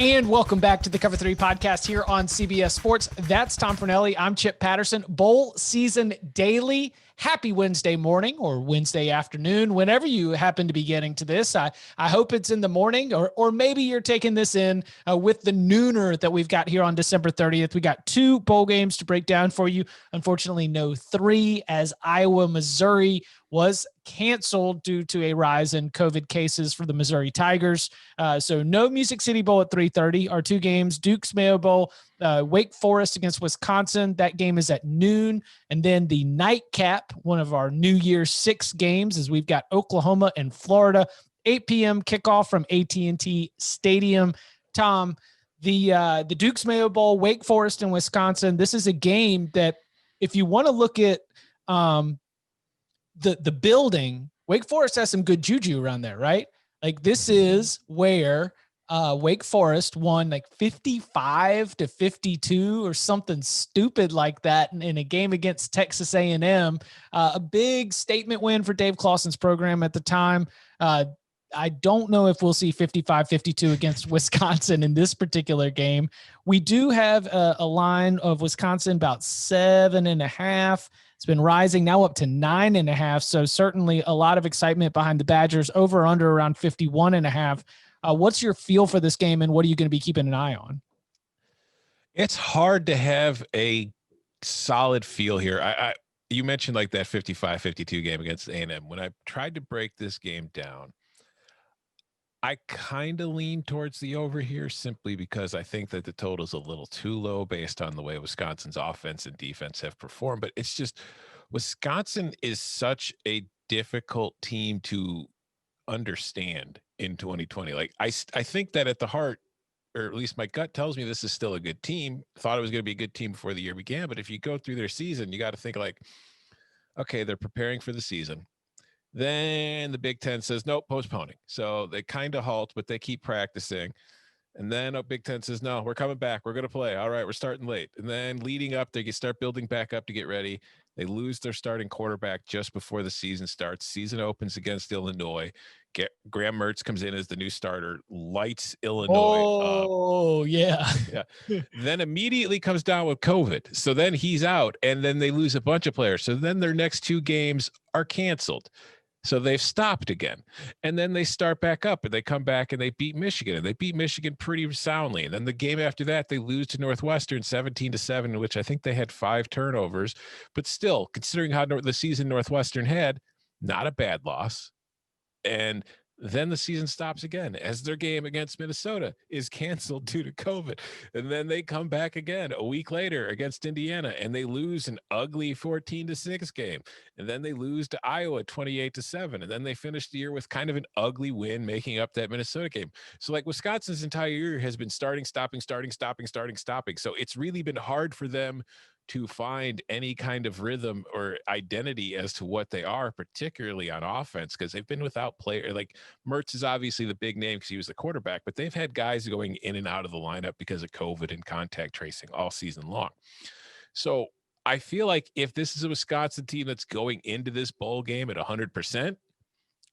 And welcome back to the Cover 3 podcast here on CBS Sports. That's Tom Fornelli. I'm Chip Patterson. Bowl season daily. Happy Wednesday morning or Wednesday afternoon, whenever you happen to be getting to this. I hope it's in the morning, or maybe you're taking this in with the nooner that we've got here on December 30th. We got 2 bowl games to break down for you. Unfortunately, no 3, as Iowa, Missouri was canceled due to a rise in COVID cases for the Missouri Tigers. So no Music City Bowl at 3:30. Our 2 games, Duke's Mayo Bowl, Wake Forest against Wisconsin. That game is at noon. And then the nightcap, one of our New Year's 6 games, is we've got Oklahoma and Florida, 8 p.m. kickoff from AT&T Stadium. Tom, the Duke's Mayo Bowl, Wake Forest and Wisconsin. This is a game that, if you want to look at the building, Wake Forest has some good juju around there, right? Like, this is where Wake Forest won like 55-52 or something stupid like that in a game against Texas A&M. A big statement win for Dave Clawson's program at the time. I don't know if we'll see 55-52 against Wisconsin in this particular game. We do have a line of Wisconsin about 7.5. It's been rising now up to 9.5. So certainly a lot of excitement behind the Badgers. Over under around 51.5. What's your feel for this game, and what are you going to be keeping an eye on? It's hard to have a solid feel here. You mentioned like that 55-52 game against A&M. When I tried to break this game down, I kind of lean towards the over here simply because I think that the total is a little too low based on the way Wisconsin's offense and defense have performed. But it's just, Wisconsin is such a difficult team to understand in 2020. Like, I think that at the heart, or at least my gut tells me, this is still a good team. Thought it was going to be a good team before the year began. But if you go through their season, you got to think like, okay, they're preparing for the season. Then the Big Ten says, nope, postponing. So they kind of halt, but they keep practicing. And then Big Ten says, no, we're coming back. We're going to play. All right, we're starting late. And then leading up, they start building back up to get ready. They lose their starting quarterback just before the season starts. Season opens against Illinois. Graham Mertz comes in as the new starter, lights Illinois up. Oh, yeah. Then immediately comes down with COVID. So then he's out, and then they lose a bunch of players. So then their next 2 games are canceled. So they've stopped again. And then they start back up, and they come back and they beat Michigan, and they beat Michigan pretty soundly. And then the game after that, they lose to Northwestern 17-7, in which I think they had 5 turnovers. But still, considering how the season Northwestern had, not a bad loss. And then the season stops again as their game against Minnesota is canceled due to COVID. And then they come back again a week later against Indiana, and they lose an ugly 14-6 game. And then they lose to Iowa 28-7. And then they finish the year with kind of an ugly win, making up that Minnesota game. So like, Wisconsin's entire year has been starting, stopping. So it's really been hard for them to find any kind of rhythm or identity as to what they are, particularly on offense, because they've been without player. Like, Mertz is obviously the big name because he was the quarterback, but they've had guys going in and out of the lineup because of COVID and contact tracing all season long. So I feel like if this is a Wisconsin team that's going into this bowl game at 100%,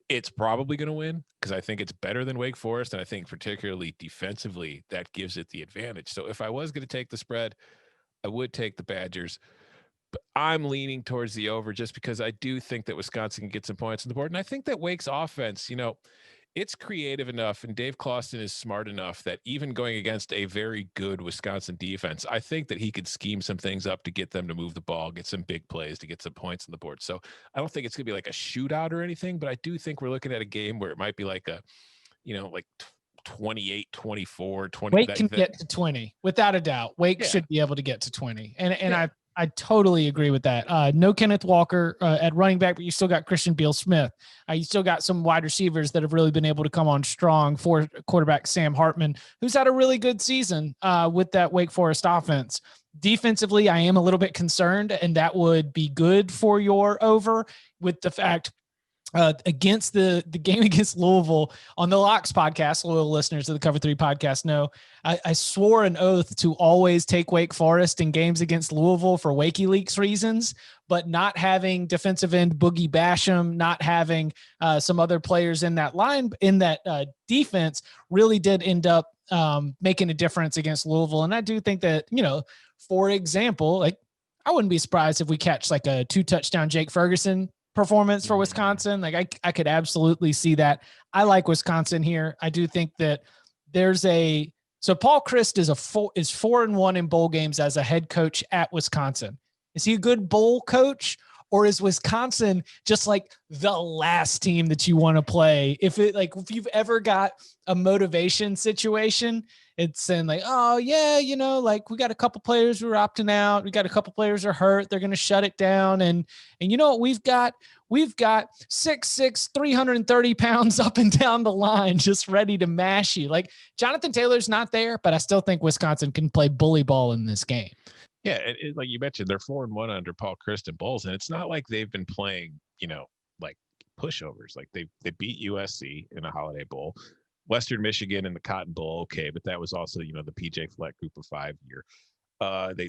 it's probably going to win, because I think it's better than Wake Forest. And I think particularly defensively, that gives it the advantage. So if I was going to take the spread, I would take the Badgers, but I'm leaning towards the over just because I do think that Wisconsin can get some points on the board. And I think that Wake's offense, it's creative enough, and Dave Clawson is smart enough that even going against a very good Wisconsin defense, I think that he could scheme some things up to get them to move the ball, get some big plays, to get some points on the board. So I don't think it's going to be like a shootout or anything, but I do think we're looking at a game where it might be like a, like 28, 24, 20. Wake can get to 20 without a doubt. Wake should be able to get to 20. And I totally agree with that. No Kenneth Walker at running back, but you still got Christian Beal-Smith. You still got some wide receivers that have really been able to come on strong for quarterback Sam Hartman, who's had a really good season with that Wake Forest offense. Defensively, I am a little bit concerned, and that would be good for your over, with the fact against the game against Louisville on the Locks podcast. Loyal listeners of the Cover 3 podcast know I swore an oath to always take Wake Forest in games against Louisville for WikiLeaks reasons, but not having defensive end Boogie Basham, not having some other players in that line, in that defense, really did end up making a difference against Louisville. And I do think that, for example, like I wouldn't be surprised if we catch like a 2-touchdown Jake Ferguson performance for Wisconsin. Like I could absolutely see that. I like Wisconsin here. I do think that so Paul Chryst is 4-1 in bowl games as a head coach at Wisconsin. Is he a good bowl coach? Or is Wisconsin just like the last team that you want to play? If you've ever got a motivation situation, it's saying like, oh yeah, like we got a couple players who are opting out. We got a couple players who are hurt. They're going to shut it down. And you know what we've got? We've got 6'6", 330 pounds up and down the line, just ready to mash you. Like Jonathan Taylor's not there, but I still think Wisconsin can play bully ball in this game. Yeah, like you mentioned, they're 4-1 under Paul Chryst and bowls, and it's not like they've been playing, like pushovers. Like they beat USC in a Holiday Bowl, Western Michigan in the Cotton Bowl, okay, but that was also the PJ Fleck Group of 5 year.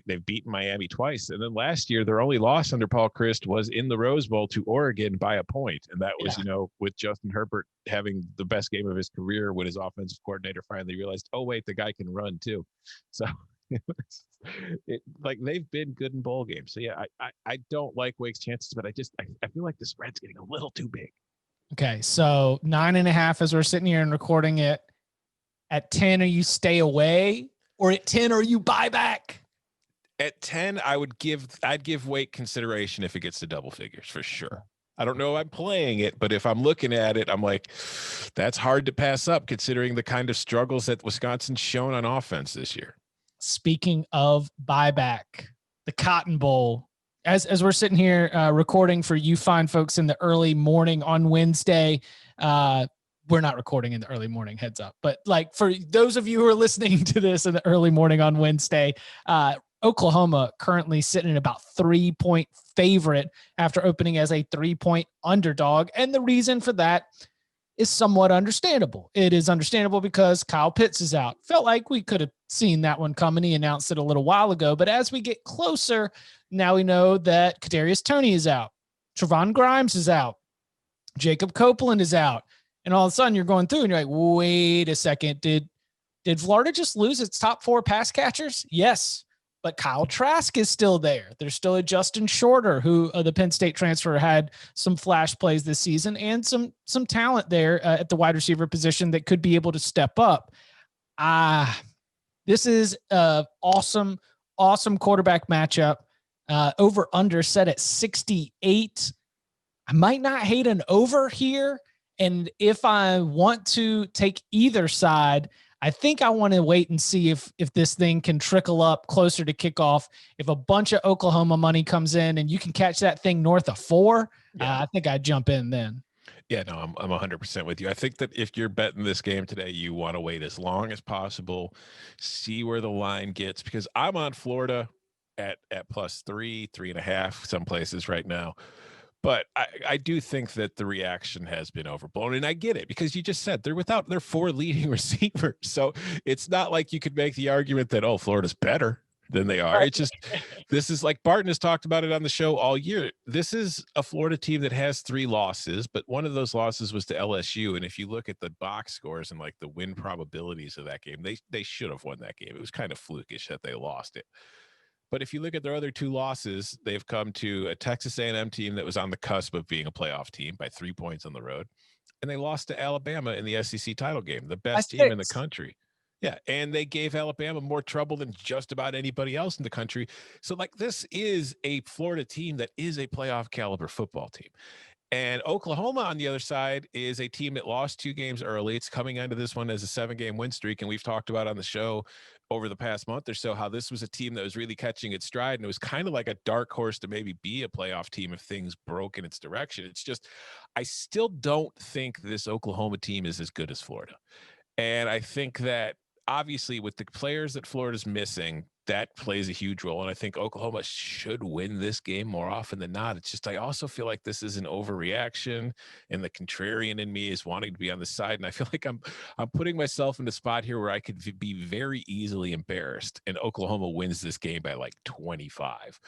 They've beaten Miami twice, and then last year their only loss under Paul Chryst was in the Rose Bowl to Oregon by a point, and that was with Justin Herbert having the best game of his career when his offensive coordinator finally realized, oh wait, the guy can run too. So. Like they've been good in bowl games. So yeah, I don't like Wake's chances, but I feel like the spread's getting a little too big. Okay, so 9.5 as we're sitting here and recording it. At 10, are you stay away, or at 10, are you buy back? At 10, I'd give Wake consideration if it gets to double figures for sure. I don't know if I'm playing it, but if I'm looking at it, I'm like, that's hard to pass up considering the kind of struggles that Wisconsin's shown on offense this year. Speaking of buyback, the Cotton Bowl, as we're sitting here recording for you fine folks in the early morning on Wednesday, we're not recording in the early morning, heads up. But like for those of you who are listening to this in the early morning on Wednesday, Oklahoma currently sitting at about 3-point favorite after opening as a 3-point underdog. And the reason for that is somewhat understandable. It is understandable because Kyle Pitts is out. Felt like we could have seen that one coming. He announced it a little while ago, but as we get closer, now we know that Kadarius Toney is out. Trevon Grimes is out. Jacob Copeland is out. And all of a sudden you're going through and you're like, wait a second. Did Florida just lose its top 4 pass catchers? Yes. But Kyle Trask is still there. There's still a Justin Shorter, who the Penn State transfer had some flash plays this season and some talent there at the wide receiver position that could be able to step up. This is a awesome quarterback matchup. Over under set at 68. I might not hate an over here. And if I want to take either side, I think I want to wait and see if this thing can trickle up closer to kickoff. If a bunch of Oklahoma money comes in and you can catch that thing north of 4, I think I'd jump in then. Yeah, no, I'm 100% with you. I think that if you're betting this game today, you want to wait as long as possible, see where the line gets, because I'm on Florida at +3, 3.5, some places right now. But I do think that the reaction has been overblown, and I get it because you just said they're without their 4 leading receivers. So it's not like you could make the argument that, oh, Florida's better than they are. It's just, this is like Barton has talked about it on the show all year. This is a Florida team that has 3 losses, but one of those losses was to LSU. And if you look at the box scores and like the win probabilities of that game, they should have won that game. It was kind of flukish that they lost it. But if you look at their other 2 losses, they've come to a Texas A&M team that was on the cusp of being a playoff team by 3 points on the road. And they lost to Alabama in the SEC title game, the best team in the country. Yeah, and they gave Alabama more trouble than just about anybody else in the country. So, like, this is a Florida team that is a playoff caliber football team. And Oklahoma, on the other side, is a team that lost 2 games early. It's coming into this one as a 7-game win streak. And we've talked about on the show over the past month or so how this was a team that was really catching its stride. And it was kind of like a dark horse to maybe be a playoff team if things broke in its direction. It's just, I still don't think this Oklahoma team is as good as Florida. And I think that obviously with the players that Florida's missing, that plays a huge role. And I think Oklahoma should win this game more often than not. It's just, I also feel like this is an overreaction, and the contrarian in me is wanting to be on the side. And I feel like I'm putting myself in a spot here where I could be very easily embarrassed and Oklahoma wins this game by like 25.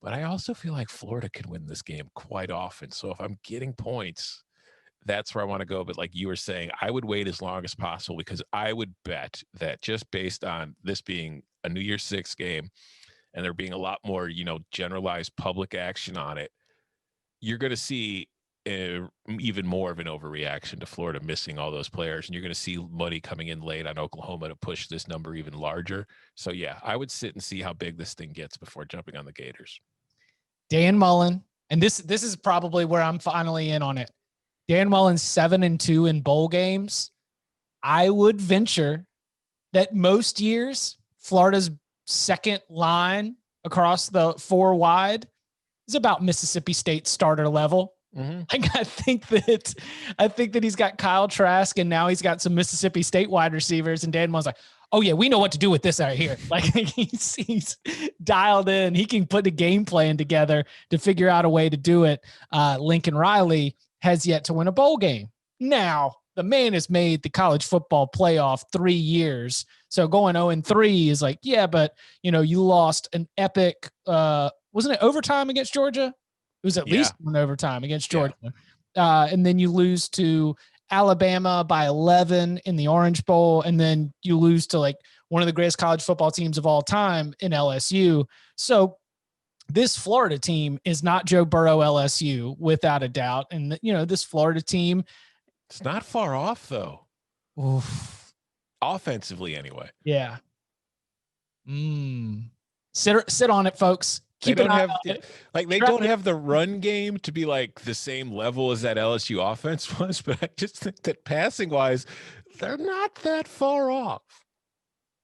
But I also feel like Florida can win this game quite often. So if I'm getting points, that's where I want to go. But like you were saying, I would wait as long as possible, because I would bet that just based on this being a New Year's Six game and there being a lot more, generalized public action on it, you're going to see even more of an overreaction to Florida missing all those players. And you're going to see money coming in late on Oklahoma to push this number even larger. So yeah, I would sit and see how big this thing gets before jumping on the Gators. Dan Mullen, and this is probably where I'm finally in on it. Dan Mullen's 7-2 in bowl games. I would venture that most years Florida's second line across the 4 wide is about Mississippi State starter level. Mm-hmm. Like, I think that he's got Kyle Trask, and now he's got some Mississippi State wide receivers, and Dan Mullen's like, oh yeah, we know what to do with this out here. Like, he's dialed in. He can put a game plan together to figure out a way to do it. Lincoln Riley has yet to win a bowl game. Now, the man has made the college football playoff 3 years. So going 0-3 is like, yeah, but you lost an epic, wasn't it overtime against Georgia? It was at least an overtime against Georgia. Yeah. And then you lose to Alabama by 11 in the Orange Bowl. And then you lose to like one of the greatest college football teams of all time in LSU. So this Florida team is not Joe Burrow LSU without a doubt. And this Florida team, it's not far off though. Oof. Offensively anyway. Yeah. Sit on it, folks. They don't have the run game to be like the same level as that LSU offense was, but I just think that passing wise, they're not that far off.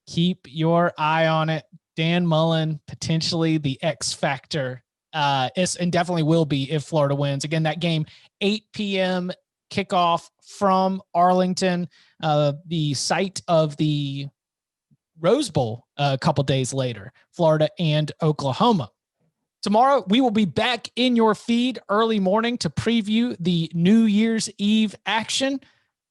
Keep your eye on it. Dan Mullen, potentially the X factor, and definitely will be if Florida wins. Again, that game, 8 p.m. kickoff from Arlington, the site of the Rose Bowl a couple days later, Florida and Oklahoma. Tomorrow, we will be back in your feed early morning to preview the New Year's Eve action.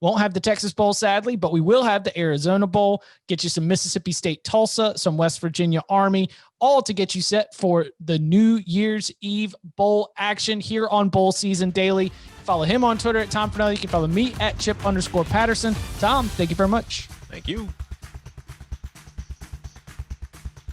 Won't have the Texas Bowl, sadly, but we will have the Arizona Bowl, get you some Mississippi State Tulsa, some West Virginia Army, all to get you set for the New Year's Eve Bowl action here on Bowl Season Daily. Follow him on Twitter at Tom Fornelli. You can follow me at Chip_Patterson. Tom, thank you very much. Thank you.